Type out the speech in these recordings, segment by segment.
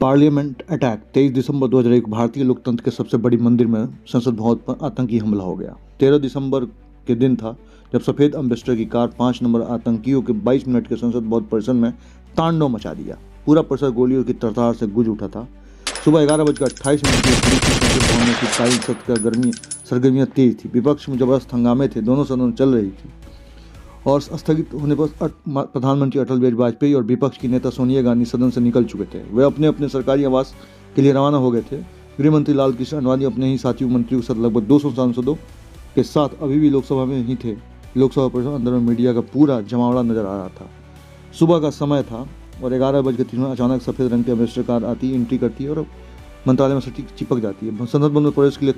Parliament attack 23 दिसंबर 2001 भारतीय लोकतंत्र के सबसे बड़ी मंदिर में संसद भवन पर आतंकी हमला हो गया। 13 दिसंबर के दिन था जब सफेद एम्बेसडर की कार 5 नंबर आतंकियों के 22 मिनट के संसद भवन परिसर में तांडव मचा दिया। पूरा परिसर गोलियों की तरतार से गूंज उठा था। सुबह 11:28 की संसद भवन में शीतकालीन सत्र का सरगर्मियां तेज थी। विपक्ष में जबरदस्त हंगामे थे, दोनों सदन चल रही थी और स्थगित होने पर प्रधानमंत्री अटल बिहारी वाजपेयी और विपक्ष की नेता सोनिया गांधी सदन से निकल चुके थे। वे अपने अपने सरकारी आवास के लिए रवाना हो गए थे। गृह मंत्री लाल कृष्ण आडवाणी अपने ही साथियों मंत्रियों के साथ लगभग 200 सांसदों के साथ अभी भी लोकसभा में ही थे। लोकसभा परिसर अंदर में मीडिया का पूरा जमावड़ा नजर आ रहा था। सुबह का समय था और 11:30 अचानक सफेद रंग की एम्बेसडर कार आती, एंट्री करती है और मंत्रालय में सटीक चिपक जाती है। संसद भवन में प्रवेश के लिए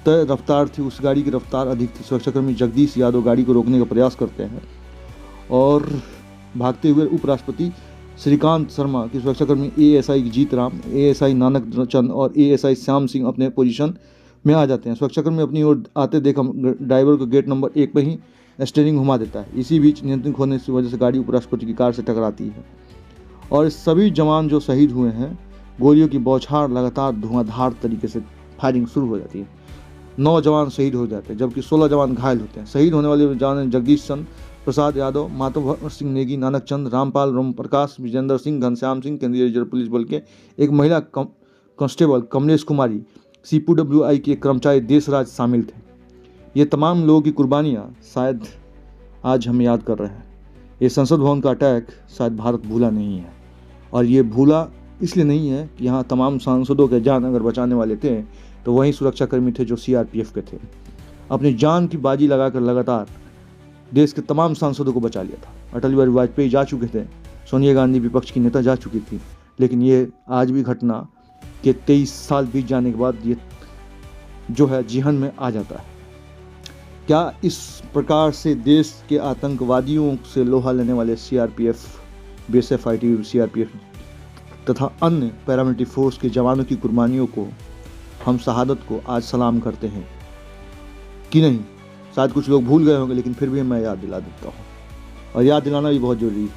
तय रफ्तार थी, उस गाड़ी की रफ्तार अधिक थी। सुरक्षाकर्मी जगदीश यादव गाड़ी को रोकने का प्रयास करते हैं और भागते हुए उपराष्ट्रपति श्रीकांत शर्मा की सुरक्षाकर्मी एएसआई जीत राम, एएसआई नानक चंद और एएसआई श्याम सिंह अपने पोजीशन में आ जाते हैं। सुरक्षाकर्मी अपनी ओर आते देख ड्राइवर को गेट नंबर 1 पर ही स्टीयरिंग घुमा देता है। इसी बीच नियंत्रण खोने की वजह से गाड़ी उपराष्ट्रपति की कार से टकराती है और सभी जवान जो शहीद हुए हैं, गोलियों की बौछार लगातार धुआंधार तरीके से फायरिंग शुरू हो जाती है। 9 जवान शहीद हो जाते हैं जबकि 16 जवान घायल होते हैं। शहीद होने वाले जवान जगदीश चंद्र प्रसाद यादव, माधव सिंह नेगी, नानक चंद, रामपाल, रोम प्रकाश, विजेंद्र सिंह, घनश्याम सिंह, केंद्रीय रिजर्व पुलिस बल के एक महिला कांस्टेबल कमलेश कुमारी, CPWI के कर्मचारी देशराज शामिल थे। ये तमाम लोगों की कुर्बानियाँ शायद आज हम याद कर रहे हैं। ये संसद भवन का अटैक शायद भारत भूला नहीं है और ये भूला इसलिए नहीं है कि यहाँ तमाम सांसदों के जान अगर बचाने वाले थे तो वहीं सुरक्षाकर्मी थे जो CRPF के थे। अपनी जान की बाजी लगाकर लगातार देश के तमाम सांसदों को बचा लिया था। अटल बिहारी वाजपेयी जा चुके थे, सोनिया गांधी विपक्ष की नेता जा चुकी थी, लेकिन ये आज भी घटना के 23 साल बीत जाने के बाद ये जो है जीहन में आ जाता है। क्या इस प्रकार से देश के आतंकवादियों से लोहा लेने वाले CRPF, BSF, ITBP, CRPF तथा अन्य पैरामिलिट्री फोर्स के जवानों की कुर्बानियों को, हम शहादत को आज सलाम करते हैं कि नहीं? शायद कुछ लोग भूल गए होंगे, लेकिन फिर भी मैं याद दिला देता हूँ और याद दिलाना भी बहुत जरूरी है।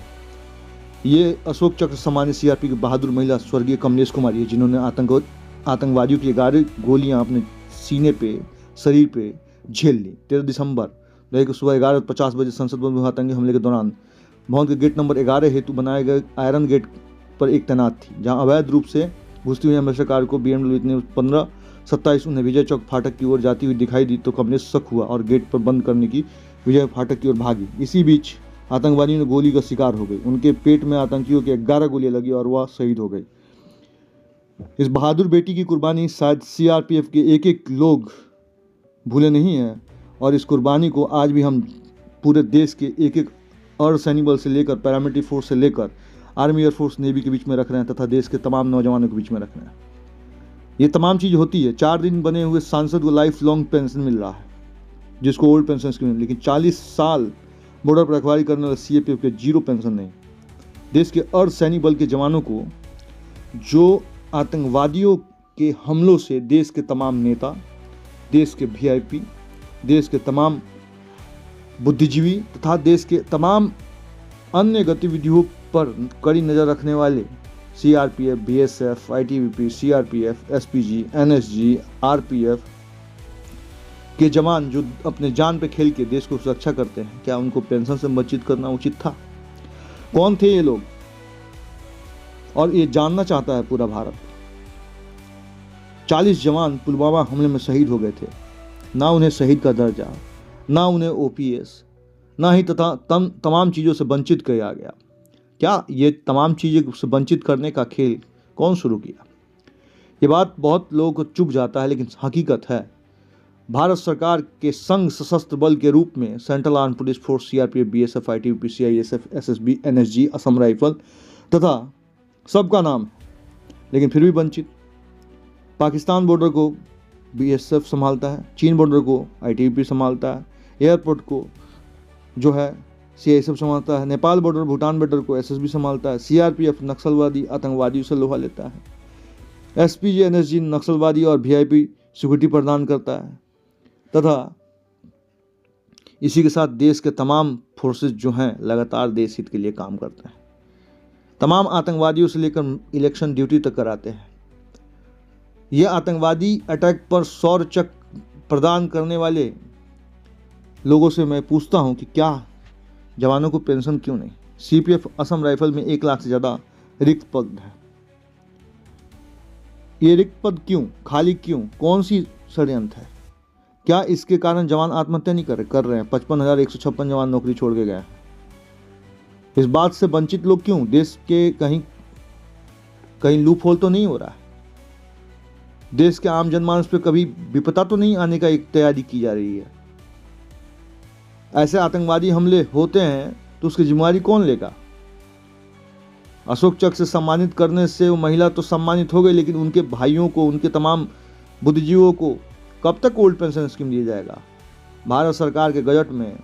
ये अशोक चक्र सम्मानित CRP की बहादुर महिला स्वर्गीय कमलेश कुमारी है, जिन्होंने आतंकवादियों की 11 गोलियां अपने सीने पे, शरीर पे झेल ली। 13 दिसंबर को सुबह 11:50 बजे संसद भवन में आतंकी हमले के दौरान भवन के गेट नंबर 11 हेतु बनाए गए आयरन गेट पर एक तैनात थी, जहां अवैध रूप से घुसती हुई एम्बेसडर कार को BMW ने 15:27 उन्हें विजय चौक फाटक की ओर जाती हुई दिखाई दी तो कमलेश शक हुआ और गेट पर बंद करने की विजय फाटक की ओर भागी। इसी बीच आतंकवादियों ने गोली का शिकार हो गई। उनके पेट में आतंकियों के 11 गोलियां लगी और वह शहीद हो गई। इस बहादुर बेटी की कुर्बानी शायद CRPF के एक लोग भूले नहीं हैं और इस कुर्बानी को आज भी हम पूरे देश के एक अर्धसैनिक बल से लेकर पैरामिलिट्री फोर्स से लेकर आर्मी, एयरफोर्स, नेवी के बीच में रख रहे हैं तथा देश के तमाम नौजवानों के बीच में रख रहे हैं। ये तमाम चीज़ होती है। 4 दिन बने हुए सांसद को लाइफ लॉन्ग पेंशन मिल रहा है, जिसको ओल्ड पेंशन स्कीम, लेकिन 40 साल बॉर्डर पर रखवाली करने वाले CRPF के 0 पेंशन नहीं। देश के अर्धसैनिक बल के जवानों को जो आतंकवादियों के हमलों से देश के तमाम नेता, देश के VIP, देश के तमाम बुद्धिजीवी तथा देश के तमाम अन्य गतिविधियों पर कड़ी नज़र रखने वाले CRPF, BSF, ITBP, CRPF, SPG, NSG, RPF के जवान जो अपने जान पे खेल के देश को सुरक्षा करते हैं, क्या उनको पेंशन से वंचित करना उचित था? कौन थे ये लोग? और ये जानना चाहता है पूरा भारत। 40 जवान पुलवामा हमले में शहीद हो गए थे। ना उन्हें शहीद का दर्जा, ना उन्हें OPS, ना ही तथा तमाम चीज़ों से वंचित किया गया। क्या ये तमाम चीज़ें से वंचित करने का खेल कौन शुरू किया? ये बात बहुत लोगों को चुभ जाता है, लेकिन हकीकत है। भारत सरकार के संघ सशस्त्र बल के रूप में central arm police force, CRPF, BSF, ITBP, CISF, SSB, NSG, Assam rifle तथा सबका नाम है, लेकिन फिर भी वंचित। पाकिस्तान बॉर्डर को BSF संभालता है, चीन बॉर्डर को ITBP संभालता है, एयरपोर्ट को जो है CISF संभालता है, नेपाल बॉर्डर, भूटान बॉर्डर को SSB संभालता है, CRPF नक्सलवादी आतंकवादियों से लोहा लेता है, SPG, NSG नक्सलवादी और VIP सिक्योरिटी प्रदान करता है तथा इसी के साथ देश के तमाम फोर्सेस जो हैं लगातार देश हित के लिए काम करते हैं। तमाम आतंकवादियों से लेकर इलेक्शन ड्यूटी तक कराते हैं। ये आतंकवादी अटैक पर सौर चेक प्रदान करने वाले लोगों से मैं पूछता हूं कि क्या जवानों को पेंशन क्यों नहीं? सीपीएफ असम राइफल में 1 लाख से ज़्यादा रिक्त पद है। ये रिक्त पद क्यों, खाली क्यों, कौन सी षड्यंत्र है? क्या इसके कारण जवान आत्महत्या नहीं कर रहे हैं? 55,156 जवान नौकरी छोड़ के गए हैं। इस बात से वंचित लोग क्यों? देश के कहीं लूप होल तो नहीं हो रहा है? देश के आम जनमानस पे कभी विपदा तो नहीं आने का एक तैयारी की जा रही है? ऐसे आतंकवादी हमले होते हैं तो उसकी जिम्मेदारी कौन लेगा? अशोक चक्र से सम्मानित करने से वो महिला तो सम्मानित हो गई, लेकिन उनके भाइयों को, उनके तमाम बुद्धिजीवियों को कब तक ओल्ड पेंशन स्कीम दिया जाएगा? भारत सरकार के गजट में,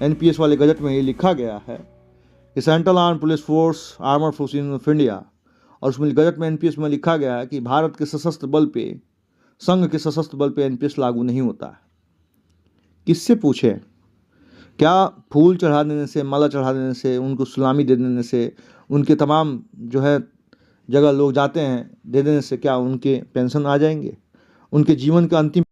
एनपीएस वाले गजट में ये लिखा गया है कि central arm police force, armour forces of India, और उसमें गजट में एनपीएस में लिखा गया है कि भारत के सशस्त्र बल पे, संघ के सशस्त्र बल पे एनपीएस लागू नहीं होता है। किससे पूछे? क्या फूल चढ़ा देने से, माला चढ़ा देने से, उनको सलामी दे देने से, उनके तमाम जो है जगह लोग जाते हैं दे देने से क्या उनके पेंशन आ जाएंगे? उनके जीवन का अंतिम